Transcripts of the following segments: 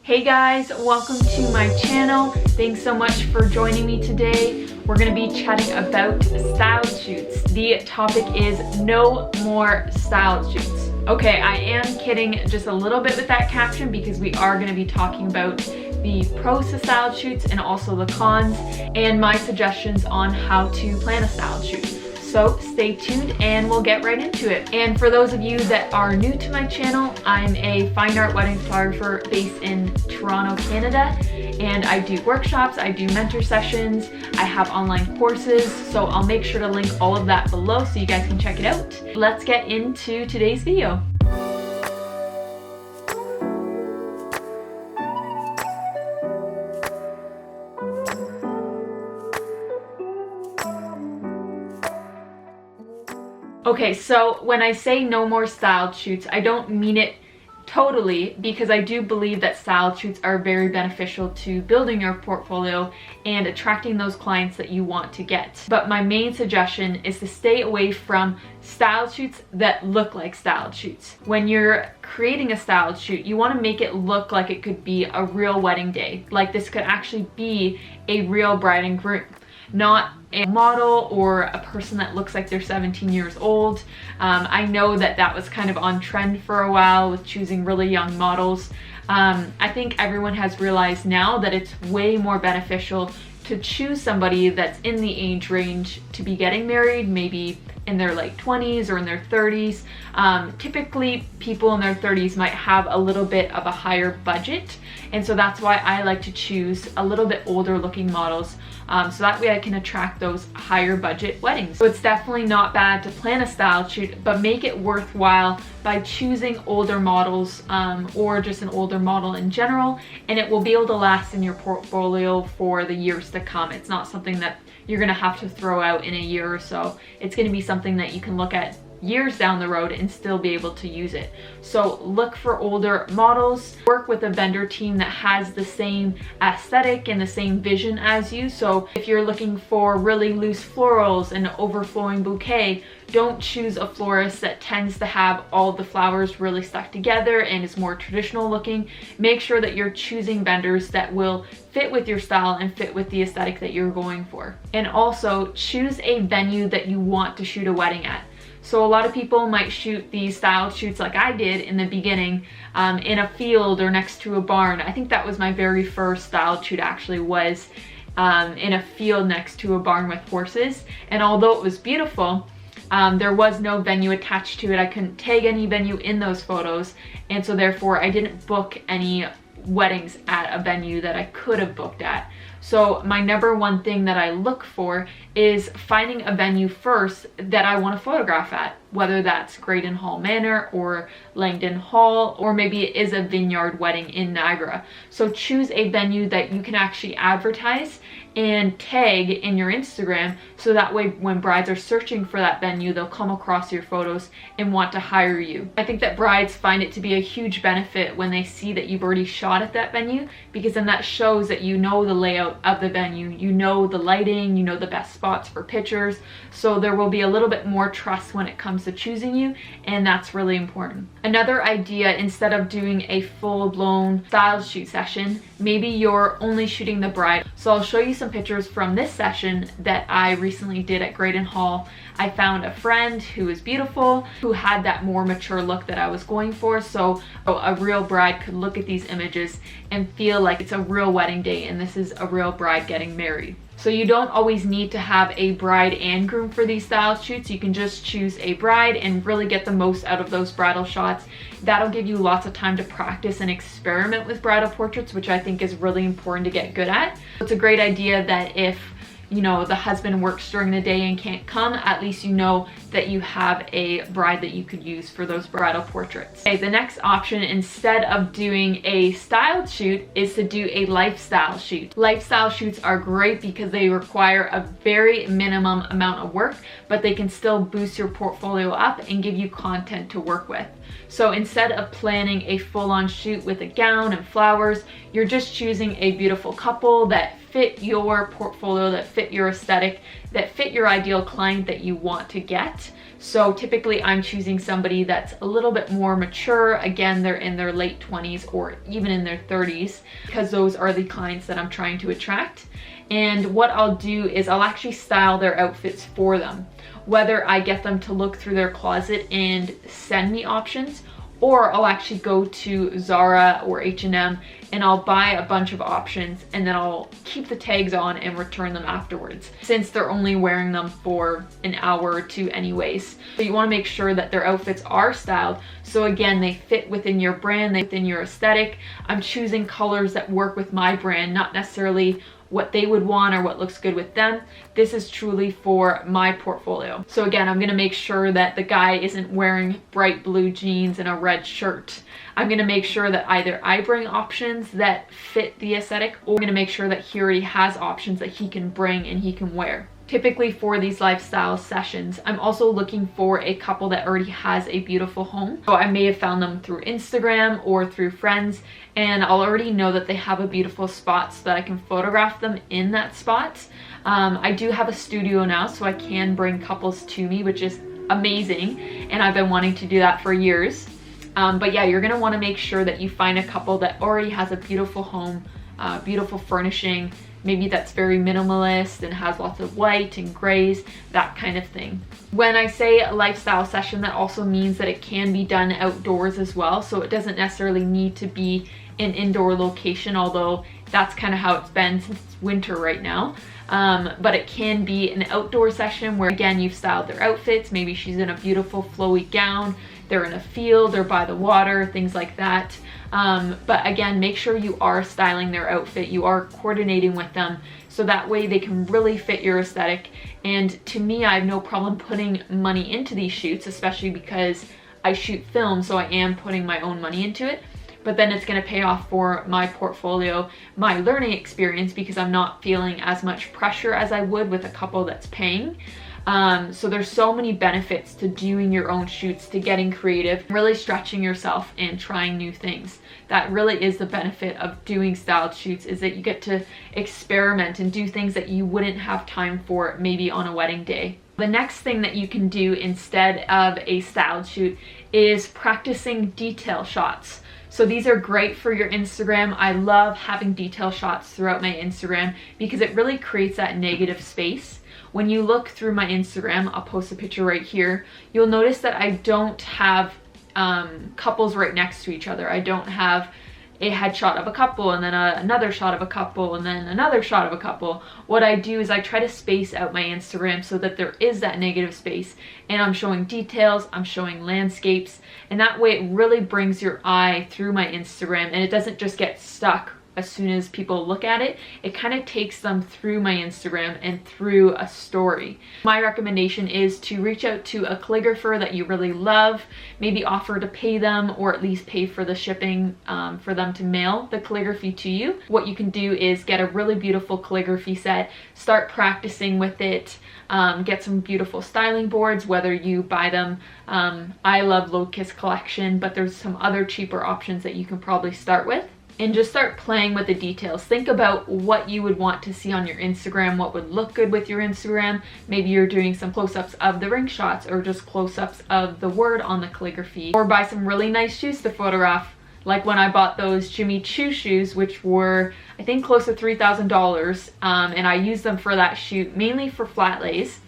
Hey guys, welcome to my channel. Thanks so much for joining me today. We're going to be chatting about styled shoots. The topic is no more styled shoots. Okay, I am kidding just a little bit with that caption because we are going to be talking about the pros to styled shoots and also the cons and my suggestions on how to plan a styled shoot. So stay tuned and we'll get right into it. And for those of you that are new to my channel, I'm a fine art wedding photographer based in Toronto, Canada. And I do workshops, I do mentor sessions, I have online courses. So I'll make sure to link all of that below so you guys can check it out. Let's get into today's video. Okay, so when I say no more styled shoots, I don't mean it totally, because I do believe that styled shoots are very beneficial to building your portfolio and attracting those clients that you want to get. But my main suggestion is to stay away from styled shoots that look like styled shoots. When you're creating a styled shoot, you want to make it look like it could be a real wedding day. Like this could actually be a real bride and groom, not a model or a person that looks like they're 17 years old. I know that was kind of on trend for a while with choosing really young models. I think everyone has realized now that it's way more beneficial to choose somebody that's in the age range to be getting married, maybe in their late 20s or in their 30s. Typically people in their 30s might have a little bit of a higher budget, and so that's why I like to choose a little bit older looking models, so that way I can attract those higher budget weddings. So it's definitely not bad to plan a style shoot, but make it worthwhile by choosing older models, or just an older model in general, and it will be able to last in your portfolio for the years to come. It's not something that you're gonna have to throw out in a year or so. It's gonna be something that you can look at years down the road and still be able to use it. So look for older models, work with a vendor team that has the same aesthetic and the same vision as you. So if you're looking for really loose florals and an overflowing bouquet, don't choose a florist that tends to have all the flowers really stuck together and is more traditional looking. Make sure that you're choosing vendors that will fit with your style and fit with the aesthetic that you're going for. And also choose a venue that you want to shoot a wedding at. So a lot of people might shoot these styled shoots like I did in the beginning, in a field or next to a barn. I think that was my very first styled shoot, actually, was in a field next to a barn with horses. And although it was beautiful, there was no venue attached to it. I couldn't tag any venue in those photos, and so therefore I didn't book any weddings at a venue that I could have booked at. So my number one thing that I look for is finding a venue first that I want to photograph at, whether that's Graydon Hall Manor or Langdon Hall, or maybe it is a vineyard wedding in Niagara. So choose a venue that you can actually advertise and tag in your Instagram, so that way when brides are searching for that venue, they'll come across your photos and want to hire you. I think that brides find it to be a huge benefit when they see that you've already shot at that venue, because then that shows that you know the layout of the venue, you know the lighting, you know the best spots for pictures, so there will be a little bit more trust when it comes to choosing you, and that's really important. Another idea, instead of doing a full-blown styled shoot session, maybe you're only shooting the bride. So I'll show you some pictures from this session that I recently did at Graydon Hall. I found a friend who was beautiful, who had that more mature look that I was going for, so a real bride could look at these images and feel like it's a real wedding day and this is a real bride getting married. So you don't always need to have a bride and groom for these style shoots. You can just choose a bride and really get the most out of those bridal shots. That'll give you lots of time to practice and experiment with bridal portraits, which I think is really important to get good at. It's a great idea that if you know the husband works during the day and can't come, at least you know that you have a bride that you could use for those bridal portraits. Okay, the next option, instead of doing a styled shoot, is to do a lifestyle shoot. Lifestyle shoots are great because they require a very minimum amount of work, but they can still boost your portfolio up and give you content to work with. So instead of planning a full-on shoot with a gown and flowers, you're just choosing a beautiful couple that fit your portfolio, that fit your aesthetic, that fit your ideal client that you want to get. So typically I'm choosing somebody that's a little bit more mature. Again, they're in their late 20s or even in their 30s, because those are the clients that I'm trying to attract. And what I'll do is I'll actually style their outfits for them, whether I get them to look through their closet and send me options, or I'll actually go to Zara or H&M and I'll buy a bunch of options and then I'll keep the tags on and return them afterwards, since they're only wearing them for an hour or two anyways. So you want to make sure that their outfits are styled, so again, they fit within your brand, within your aesthetic. I'm choosing colors that work with my brand, not necessarily what they would want or what looks good with them. This is truly for my portfolio. So again, I'm gonna make sure that the guy isn't wearing bright blue jeans and a red shirt. I'm gonna make sure that either I bring options that fit the aesthetic, or I'm gonna make sure that he already has options that he can bring and he can wear. Typically for these lifestyle sessions, I'm also looking for a couple that already has a beautiful home. So I may have found them through Instagram or through friends, and I'll already know that they have a beautiful spot so that I can photograph them in that spot. I do have a studio now, so I can bring couples to me, which is amazing, and I've been wanting to do that for years. But yeah, you're gonna wanna make sure that you find a couple that already has a beautiful home, beautiful furnishing, maybe that's very minimalist and has lots of white and grays, that kind of thing. When I say a lifestyle session, that also means that it can be done outdoors as well, so it doesn't necessarily need to be an indoor location, although that's kind of how it's been since it's winter right now. But it can be an outdoor session where, again, you've styled their outfits. Maybe she's in a beautiful flowy gown, they're in a field or by the water, things like that. But again, make sure you are styling their outfit, you are coordinating with them, so that way they can really fit your aesthetic. And to me, I have no problem putting money into these shoots, especially because I shoot film, so I am putting my own money into it. But then it's going to pay off for my portfolio, my learning experience, because I'm not feeling as much pressure as I would with a couple that's paying. So there's so many benefits to doing your own shoots, to getting creative, really stretching yourself and trying new things. That really is the benefit of doing styled shoots, is that you get to experiment and do things that you wouldn't have time for maybe on a wedding day. The next thing that you can do instead of a styled shoot is practicing detail shots. So these are great for your Instagram. I love having detail shots throughout my Instagram because it really creates that negative space. When you look through my Instagram, I'll post a picture right here, you'll notice that I don't have couples right next to each other. I don't have a headshot of a couple and then another shot of a couple and then another shot of a couple. What I do is I try to space out my Instagram so that there is that negative space, and I'm showing details, I'm showing landscapes, and that way it really brings your eye through my Instagram and it doesn't just get stuck as soon as people look at it. It kind of takes them through my Instagram and through a story. My recommendation is to reach out to a calligrapher that you really love, maybe offer to pay them or at least pay for the shipping for them to mail the calligraphy to you. What you can do is get a really beautiful calligraphy set, start practicing with it, get some beautiful styling boards, whether you buy them. I love Locust Collection, but there's some other cheaper options that you can probably start with. And just start playing with the details. Think about what you would want to see on your Instagram, what would look good with your Instagram. Maybe you're doing some close-ups of the ring shots or just close-ups of the word on the calligraphy. Or buy some really nice shoes to photograph. Like when I bought those Jimmy Choo shoes, which were, I think, close to $3,000. And I used them for that shoot, mainly for flat lays.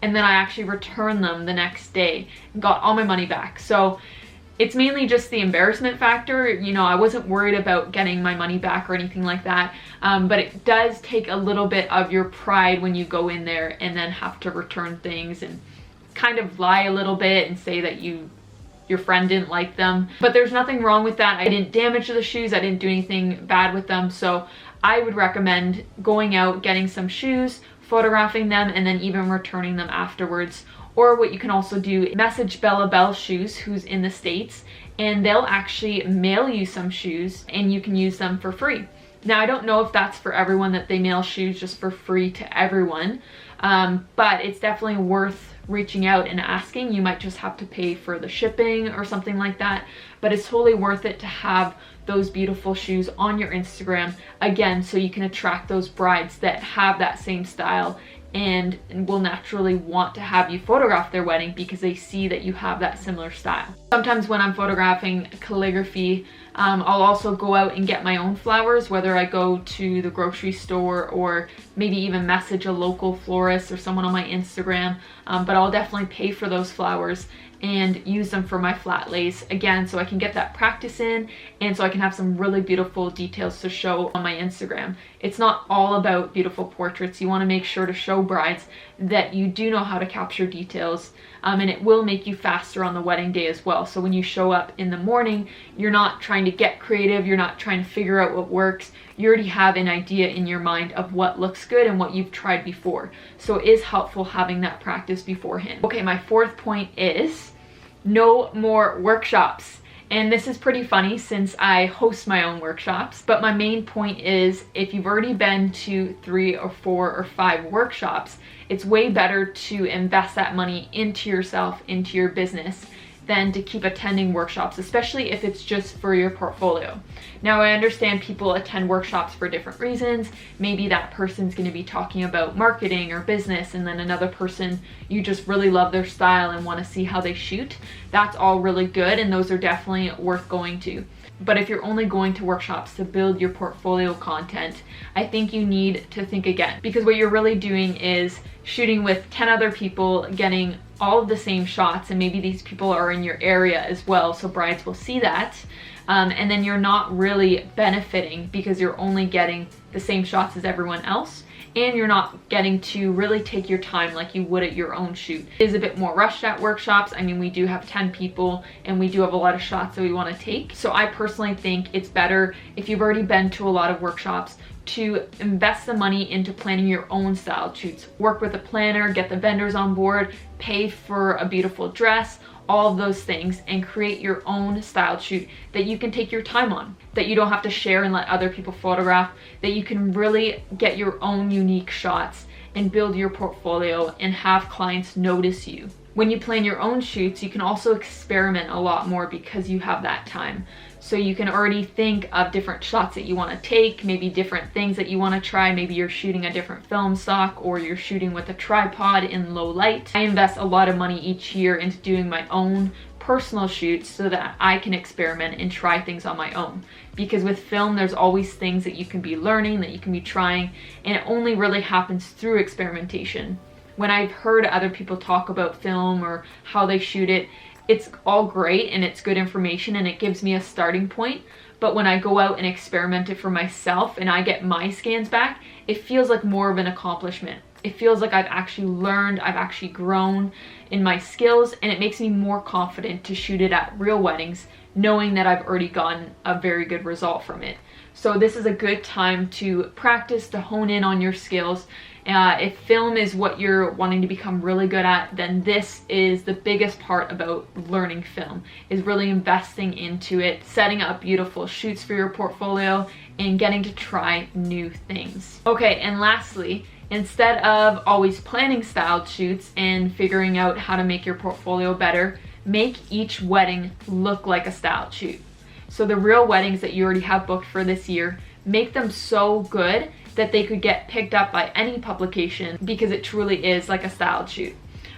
And then I actually returned them the next day and got all my money back. So it's mainly just the embarrassment factor. You know, I wasn't worried about getting my money back or anything like that, but it does take a little bit of your pride when you go in there and then have to return things and kind of lie a little bit and say that your friend didn't like them. But there's nothing wrong with that. I didn't damage the shoes, I didn't do anything bad with them, so I would recommend going out, getting some shoes, photographing them, and then even returning them afterwards. Or what you can also do, message Bella Bell Shoes, who's in the States, and they'll actually mail you some shoes and you can use them for free. Now, I don't know if that's for everyone, that they mail shoes just for free to everyone, but it's definitely worth reaching out and asking. You might just have to pay for the shipping or something like that, but it's totally worth it to have those beautiful shoes on your Instagram, again, so you can attract those brides that have that same style and will naturally want to have you photograph their wedding because they see that you have that similar style. Sometimes when I'm photographing calligraphy, I'll also go out and get my own flowers, whether I go to the grocery store or maybe even message a local florist or someone on my Instagram, but I'll definitely pay for those flowers and use them for my flat lays, again, so I can get that practice in and so I can have some really beautiful details to show on my Instagram. It's not all about beautiful portraits. You want to make sure to show brides that you do know how to capture details, and it will make you faster on the wedding day as well. So when you show up in the morning, you're not trying to get creative, you're not trying to figure out what works. You already have an idea in your mind of what looks good and what you've tried before. So it is helpful having that practice beforehand. Okay, my fourth point is no more workshops. And this is pretty funny since I host my own workshops, but my main point is if you've already been to 3 or 4 or 5 workshops, it's way better to invest that money into yourself, into your business, than to keep attending workshops, especially if it's just for your portfolio. Now, I understand people attend workshops for different reasons. Maybe that person's going to be talking about marketing or business, and then another person, you just really love their style and want to see how they shoot. That's all really good, and those are definitely worth going to. But if you're only going to workshops to build your portfolio content, I think you need to think again, because what you're really doing is shooting with 10 other people, getting all of the same shots, and maybe these people are in your area as well, so brides will see that, and then you're not really benefiting because you're only getting the same shots as everyone else, and you're not getting to really take your time like you would at your own shoot. It is a bit more rushed at workshops. I mean, we do have 10 people and we do have a lot of shots that we want to take. So I personally think it's better, if you've already been to a lot of workshops, to invest the money into planning your own style shoots. Work with a planner, get the vendors on board, pay for a beautiful dress, all of those things, and create your own style shoot that you can take your time on, that you don't have to share and let other people photograph, that you can really get your own unique shots and build your portfolio and have clients notice you. When you plan your own shoots, you can also experiment a lot more because you have that time. So you can already think of different shots that you want to take, maybe different things that you want to try. Maybe you're shooting a different film stock, or you're shooting with a tripod in low light. I invest a lot of money each year into doing my own personal shoots so that I can experiment and try things on my own. Because with film, there's always things that you can be learning, that you can be trying, and it only really happens through experimentation. When I've heard other people talk about film or how they shoot it, it's all great and it's good information and it gives me a starting point. But when I go out and experiment it for myself and I get my scans back, it feels like more of an accomplishment. It feels like I've actually learned, I've actually grown in my skills, and it makes me more confident to shoot it at real weddings, knowing that I've already gotten a very good result from it. So this is a good time to practice, to hone in on your skills. If film is what you're wanting to become really good at, then this is the biggest part about learning film, is really investing into it, setting up beautiful shoots for your portfolio, and getting to try new things. Okay, and lastly, instead of always planning styled shoots and figuring out how to make your portfolio better, make each wedding look like a styled shoot. So the real weddings that you already have booked for this year, make them so good that they could get picked up by any publication, because it truly is like a styled shoot.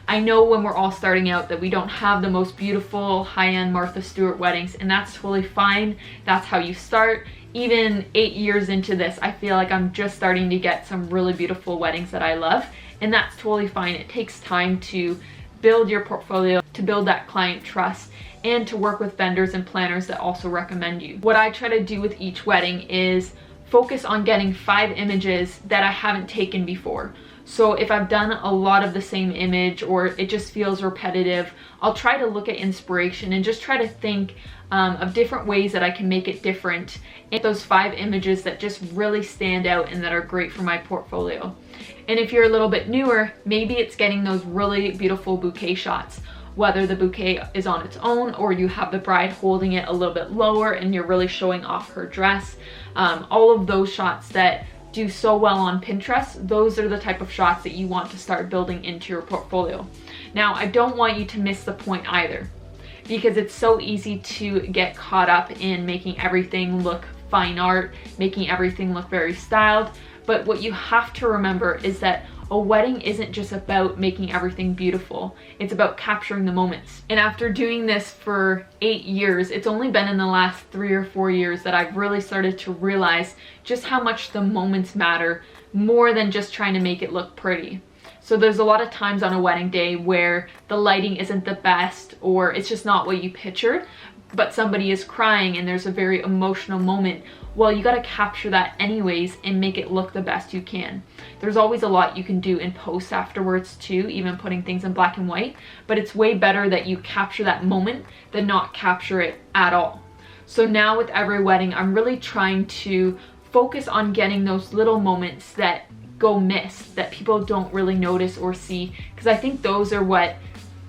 I know when we're all starting out that we don't have the most beautiful high-end Martha Stewart weddings, and that's totally fine. That's how you start. Even 8 years into this, I feel like I'm just starting to get some really beautiful weddings that I love, and that's totally fine. It takes time to build your portfolio, to build that client trust, and to work with vendors and planners that also recommend you. What I try to do with each wedding is focus on getting 5 images that I haven't taken before. So if I've done a lot of the same image or it just feels repetitive, I'll try to look at inspiration and just try to think of different ways that I can make it different, and those 5 images that just really stand out and that are great for my portfolio. And if you're a little bit newer, maybe it's getting those really beautiful bouquet shots, whether the bouquet is on its own or you have the bride holding it a little bit lower and you're really showing off her dress. All of those shots that do so well on Pinterest, those are the type of shots that you want to start building into your portfolio. Now, I don't want you to miss the point either, because it's so easy to get caught up in making everything look fine art, making everything look very styled. But what you have to remember is that a wedding isn't just about making everything beautiful. It's about capturing the moments. And after doing this for 8 years, it's only been in the last 3 or 4 years that I've really started to realize just how much the moments matter more than just trying to make it look pretty. So there's a lot of times on a wedding day where the lighting isn't the best, or it's just not what you pictured, but somebody is crying and there's a very emotional moment. Well, you gotta capture that anyways and make it look the best you can. There's always a lot you can do in post afterwards too, even putting things in black and white, but it's way better that you capture that moment than not capture it at all. So now with every wedding, I'm really trying to focus on getting those little moments that go missed, that people don't really notice or see, because I think those are what,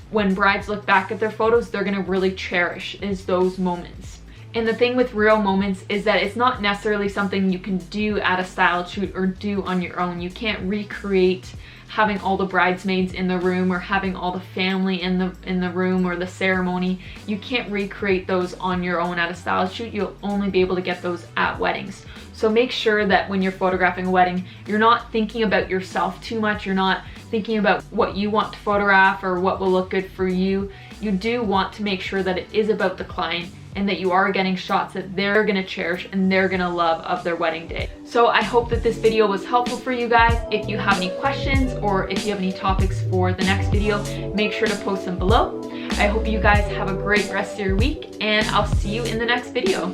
when brides look back at their photos, they're gonna really cherish, is those moments. And the thing with real moments is that it's not necessarily something you can do at a style shoot or do on your own. You can't recreate having all the bridesmaids in the room or having all the family in the room or the ceremony. You can't recreate those on your own at a style shoot. You'll only be able to get those at weddings. So make sure that when you're photographing a wedding, you're not thinking about yourself too much. You're not thinking about what you want to photograph or what will look good for you. You do want to make sure that it is about the client and that you are getting shots that they're gonna cherish and they're gonna love of their wedding day. So I hope that this video was helpful for you guys. If you have any questions or if you have any topics for the next video, make sure to post them below. I hope you guys have a great rest of your week, and I'll see you in the next video.